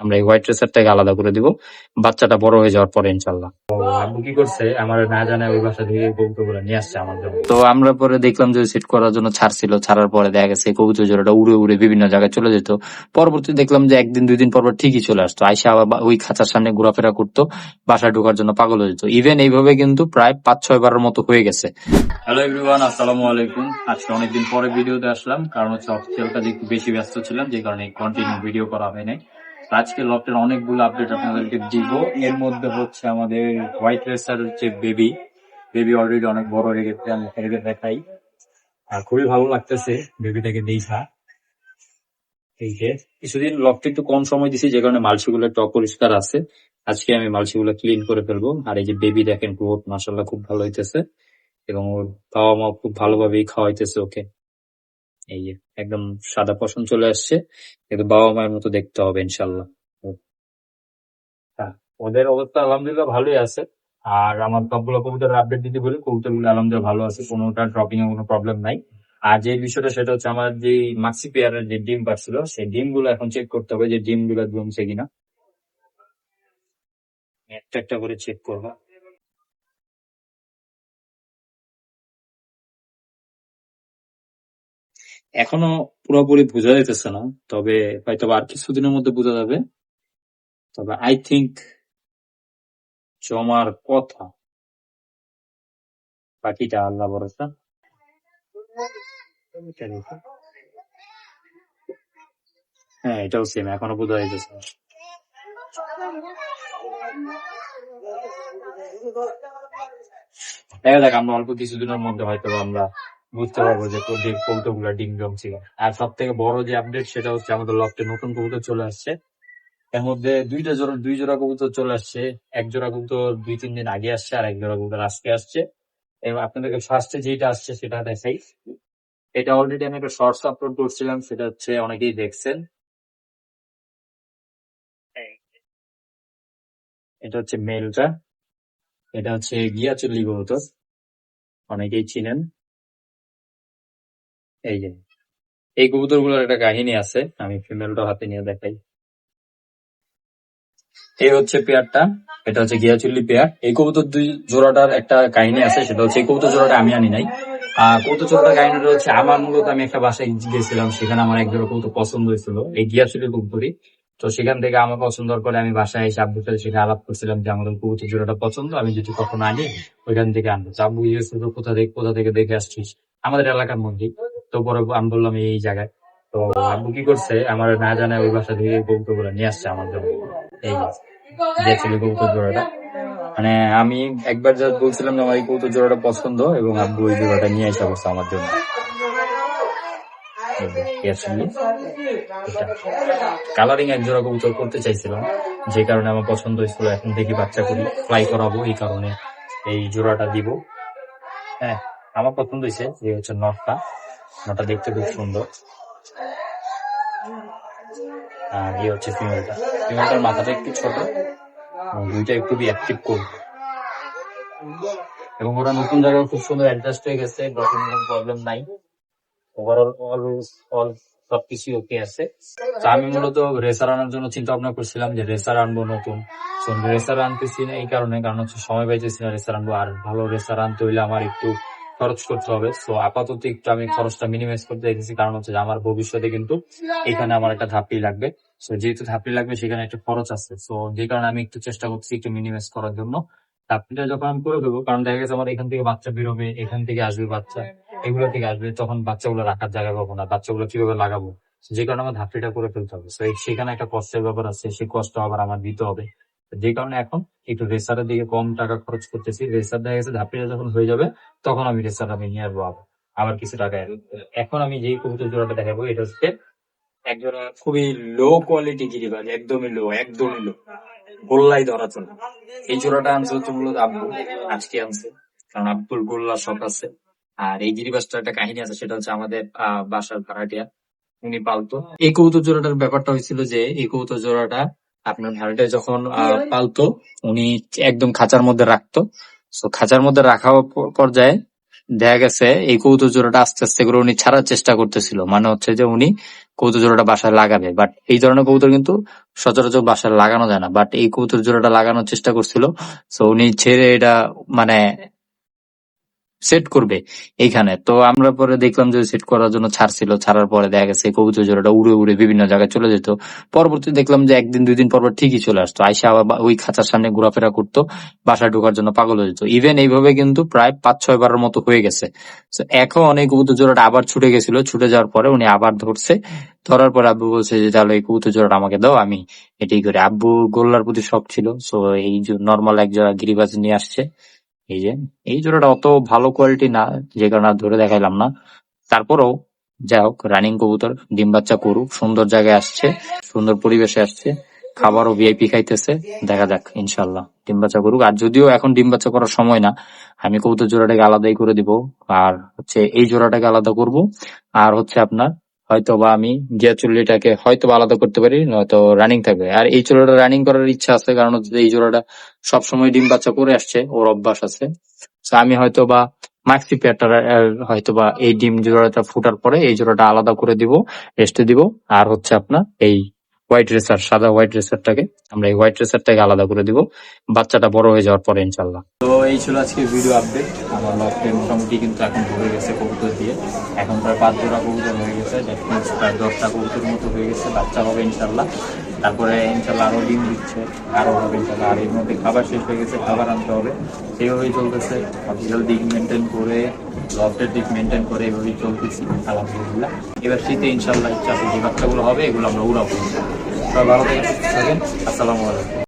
আমরা এই হোয়াইট রেসারটাকে আলাদা করে দিব বাচ্চাটা বড় হয়ে যাওয়ার পরে ইনশাল্লাহ। আব্বু কি করছে, আমার না জানা ওই বাসা থেকে কবুতরগুলো নিয়ে আসছে আমার জন্য। তো আমরা পরে দেখলাম যে সেট করার জন্য ছাড়ছিল, ছাড়ার পরে দেখা গেছে কবুতর জোড়াটা উড়ে উড়ে বিভিন্ন জায়গায় চলে যেত। পরবর্তী দেখলাম যে একদিন দুই দিন পর পর ঠিকই চলে আসতো, আইসা আবার ওই খাঁচার সামনে ঘোরাফেরা করতো, বাসায় ঢোকার জন্য পাগল হয়ে যেত। ইভেন এইভাবে কিন্তু প্রায় 5-6 বারের মতো হয়ে গেছে। হ্যালো এভরিওয়ান, আসসালামু আলাইকুম। আজকে অনেকদিন পরে ভিডিওতে আসলাম, কারণ হচ্ছে অফিসিয়াল কাজে একটু বেশি ব্যস্ত ছিলাম, যে কারণে কন্টিনিউ ভিডিও করা হয় নাই। আজকে লফটের অনেকগুলো আপডেট আপনাদেরকে দিব। এর মধ্যে হচ্ছে আমাদের হোয়াইট রেসার হচ্ছে বেবি বেবি অলরেডি অনেক বড় হয়ে গেছে, আমি ছেড়ে দেখাই। আর খুবই ভালো লাগতেছে বেবিটাকে দেখা। এই যে কিছুদিন লফটে একটু কম সময় দিছি, যে কারণে মালসিগুলো একটু অপরিষ্কার আছে। আজকে আমি মালসিগুলো ক্লিন করে ফেলবো। আর এই যে বেবি দেখেন, গ্রোথ মাশাআল্লাহ খুব ভালো হইতেছে, এবং ওর বাবা মা খুব ভালোভাবেই খাওয়াইতেছে ওকে। এই যে একদম সাদা পশম চলে আসছে, কিন্তু বাবা মায়ের মতো দেখতে হবে ইনশাল্লাহ। হ্যাঁ, ওদের অবস্থা আলহামদুলিল্লাহ ভালোই আছে। আর আমার সবগুলো কবুতরের আপডেট দিতে বলি, কবুতরগুলো আলহামদুলিল্লাহ ভালো আছে, কোনোটা ড্রপিং এ কোনো প্রবলেম নাই। আর যে বিষয়টা সেটা হচ্ছে, আমার যে মাক্সি পেয়ারের যে ডিম পাচ্ছিল, সেই ডিম গুলো এখন চেক করতে হবে যে ডিম গুলো জমছে কিনা। একটা একটা করে চেক করবো। এখনো পুরোপুরি বোঝা যাইতেছে না, তবে হয়তো আর কিছুদিনের মধ্যে বোঝা যাবে। তবে আই থিঙ্ক জমার কথা, বাকিটা আল্লাহ ভরসা। হ্যাঁ, এটাও সেম, এখনো বোঝা যাইতেছে না। দেখা যাক, আমরা অল্প কিছুদিনের মধ্যে হয়তো আমরা বুঝতে পারবো যে কবুতরগুলো ডিম জমছিল। আর সব থেকে বড় যে আপডেট সেটা হচ্ছে, আমাদের লফটে নতুন কবুতর চলে আসছে। এর মধ্যে দুই জোড়া কবুতর চলে আসছে। এক জোড়া কবুতর 2-3 দিন আগে আসছে, আর এক জোড়া কবুতর আজকে আসছে। এবং আপনাদেরকে ফার্স্টে যেটা আসছে সেটা দেখাই। এটা অলরেডি আমি একটা শর্টস আপলোড করছিলাম, সেটা হচ্ছে অনেকেই দেখছেন। এটা হচ্ছে মেলটা, এটা হচ্ছে গিয়াচুল্লি কবুতর, অনেকেই চিনেন। এই যে এই কবুতর গুলোর একটা কাহিনী আছে, আমি ফিমেলটা হাতে নিয়ে দেখাই। এই হচ্ছে পেয়ারটা, এটা হচ্ছে গিয়াচুল্লি পেয়ার। এই কবুতর দুই জোড়াটার একটা কাহিনী আছে, সেটা হচ্ছে এই কবুতর জোড়াটা আমি আনি নাই। কবুতর জোড়াটার কাহিনীটা হচ্ছে, আমার মূলত আমি একটা বাসায় গেছিলাম, সেখানে আমার এক জোড়া কবুতর পছন্দ হয়েছিল, এই গিয়াচুল্লি কবুতরই। তো সেখান থেকে আমার পছন্দ করে আমি বাসায় এসে আব্বুর সাথে সেটা আলাপ করছিলাম যে আমাদের কবুতর জোড়াটা পছন্দ, আমি যদি কখনো আনি ওইখান থেকে আনবো। তো আব্বু জিজ্ঞেস করলো, কোথা থেকে দেখে আসছিস? আমাদের এলাকার মধ্যেই। তো পরে আমি বললাম এই জায়গায়। তো আব্বু কি করছে, আমার না জানায় ওই বাসা থেকে কবুতর গুলো নিয়ে আসছে আমার জন্য। এই গিয়েছিল কবুতর জোড়াটা, মানে আমি একবার জাস্ট বলছিলাম যে আমার এই কবুতর জোড়াটা পছন্দ, এবং আব্বু ওই জোড়াটা নিয়ে আসা করছে আমার জন্য। কালারিং এক জোড়া কবুতর করতে চাইছিলাম, যে কারণে আমার পছন্দ হয়েছিল। এখন দেখি বাচ্চা করি, ফ্লাই করাবো, এই কারণে এই জোড়াটা দিব। হ্যাঁ, আমার পছন্দ হয়েছে। এই হচ্ছে নটটা, নটটা দেখতে খুব সুন্দর। আর এই হচ্ছে ফিমেলটা, ফিমেলটার মাথাটা একটু ছোট, দুইটা খুবই অ্যাক্টিভ করবে, এবং ওরা নতুন জায়গায় খুব সুন্দর অ্যাডজাস্ট হয়ে গেছে, কোনো প্রবলেম নাই। ওভারঅল অল সবকিছু ওকে আছে। তো আমি মূলত রেসার আনার জন্য চিন্তা ভাবনা করছিলাম যে রেসার আনবো নতুন। রেসার আনতেছি না এই কারণে, কারণ হচ্ছে সময় পাইতেছি না রেসার আনবো। আর ভালো রেসার আনতে হইলে আমার একটু খরচ করতে হবে। তো আপাতত একটু আমি খরচটা মিনিমাইজ করতে দেখেছি, কারণ হচ্ছে যে আমার ভবিষ্যতে কিন্তু এখানে আমার একটা ধাপড়ি লাগবে। তো যেহেতু ধাপড়ি লাগবে, সেখানে একটা খরচ আছে। তো যে কারণে আমি একটু চেষ্টা করছি একটু মিনিমাইজ করার জন্য। ধাপড়িটা যখন আমি করে দেবো, কারণ দেখা গেছে আমার এখান থেকে বাচ্চা বেরোবে, এখান থেকে আসবে বাচ্চা, এগুলো থেকে আসবে, তখন বাচ্চাগুলো রাখার জায়গা পাবো না, বাচ্চাগুলো কিভাবে লাগাবো? যে কারণে আমার ধাপড়িটা করে ফেলতে হবে। তো সেখানে একটা কষ্টের ব্যাপার আছে, সেই কষ্ট আবার আমার দিতে হবে। যে কারণে এখন একটু রেসারের দিকে কম টাকা খরচ করতেছি। রেসার দেখা গেছে ধাপড়িটা যখন হয়ে যাবে, তখন আমি রেসার আমি নিয়ে আসবো আবার কিছু টাকা। এখন আমি যেই কবুতর জোড়াটা দেখাবো, এটা হচ্ছে একজোড়া খুবই লো কোয়ালিটি গিরিবাজ, একদমই লো, গোল্লাই ধরা চলে। এই জোড়াটা আনছে হচ্ছে মূলত আব্বু, আজকে আনছে, কারণ আব্বুর গোল্লার শখ আছে। আর এই গিরিবাজটার একটা কাহিনী আছে, সেটা হচ্ছে আমাদের বাসার ভাড়াটিয়া উনি পালতো। এই কবুতর জোড়াটার ব্যাপারটা হয়েছিল যে, এই কবুতর জোড়াটা আপনার ভাড়াটিয়া যখন পালতো, উনি একদম খাঁচার মধ্যে রাখতো। তো খাঁচার মধ্যে রাখা পর্যায়ে দেখা গেছে এই কবুতর জোড়াটা আস্তে আস্তে করে উনি ছাড়ার চেষ্টা করতেছিল, মানে হচ্ছে যে উনি কবুতর জোড়াটা বাসায় লাগাবে, বাট এই ধরনের কবুতর কিন্তু সচরাচর বাসায় লাগানো যায় না, বাট এই কবুতর জোড়াটা লাগানোর চেষ্টা করছিল। তো উনি ছেড়ে এটা মানে সেট করবে এইখানে। তো আমরা পরে দেখলাম যে সেট করার জন্য ছাড়ছিল, ছাড়ার পরে দেখা গেছে কবুতর জোড়াটা উড়ে উড়ে বিভিন্ন জায়গায় চলে যেত। পরবর্তী দেখলাম যে একদিন দুই দিন পর পর ঠিকই চলে আসতো, আইসা আবার ওই খাঁচার সামনে ঘোরাফেরা করতো, বাসায় ঢোকার জন্য পাগল হয়ে যেত। ইভেন এইভাবে কিন্তু প্রায় 5-6 বারের মতো হয়ে গেছে। তো এখন এই কবুতর জোড়াটা আবার ছুটে গেছিল, ছুটে যাওয়ার পরে উনি আবার ধরছে, ধরার পরে আব্বু বলছে যে তাহলে এই কবুতর জোড়াটা আমাকে দাও, আমি এটাই করি। আব্বু গোল্লার প্রতি শখ ছিল, সো এই যে নর্মাল এক জোড়া গিরিবাজ নিয়ে আসছে। এই যে এই জোড়াটা অত ভালো কোয়ালিটি না, যে কারণে আর ধরে দেখাইলাম না। তারপরেও যাই হোক, রানিং কবুতর ডিম বাচ্চা করুক, সুন্দর জায়গায় আসছে, সুন্দর পরিবেশে আসছে, খাবারও ভিআইপি খাইতেছে। দেখা যাক ইনশাল্লাহ ডিম বাচ্চা করুক। আর যদিও এখন ডিম বাচ্চা করার সময় না, আমি কবুতর জোড়াটাকে আলাদাই করে দিব। আর হচ্ছে এই জোড়াটাকে আলাদা করব। আর হচ্ছে আপনার হয়তো বা আমি গিয়া চুল্লিটাকে হয়তো বা আলাদা করতে পারি, নয়তো রানিং থাকবে। আর এই জোড়াটা রানিং করার ইচ্ছা আছে, কারণ হচ্ছে যে এই জোড়াটা সবসময় ডিম বাচ্চা করে আসছে, ওর অভ্যাস আছে। তো আমি হয়তো বা মাক্সি পেয়ারটা হয়তো বা এই ডিম জোড়াটা ফুটার পরে এই জোড়াটা আলাদা করে দিব, রেস্টে দিব। আর হচ্ছে আপনার এই হোয়াইট রেসার, সাদা হোয়াইট রেসারটাকে আমরা এই হোয়াইট রেসারটাকে আলাদা করে দিব বাচ্চাটা বড় হয়ে যাওয়ার পরে ইনশাল্লাহ। তো এই ছিল আজকে ভিডিও আপডেট। আমার লফটে মোটামুটি কিন্তু এখন ভরে গেছে কবুতর দিয়ে, এখন প্রায় 5 জোড়া কবুতর হয়ে গেছে, দ্যাট মিনস প্রায় 10টা কবুতর মতো হয়ে গেছে, বাচ্চা হবে ইনশাল্লাহ। তারপরে ইনশাল্লাহ আরো ডিম দিচ্ছে, আরো হবে ইনশাল্লাহ। আর এর মধ্যে খাবার শেষ হয়ে গেছে, খাবার আনতে হবে, সেইভাবেই চলতেছে। হসপিটাল দিক মেনটেন করে, লফটের দিক মেনটেন করে এইভাবেই চলতেছি আলহামদুলিল্লাহ। এবার শীতে ইনশাল্লাহ ইচ্ছা আছে যে বাচ্চাগুলো হবে এগুলো আমরা উড়াবো। সবাই ভালো থাকেন, আসসালামু আলাইকুম।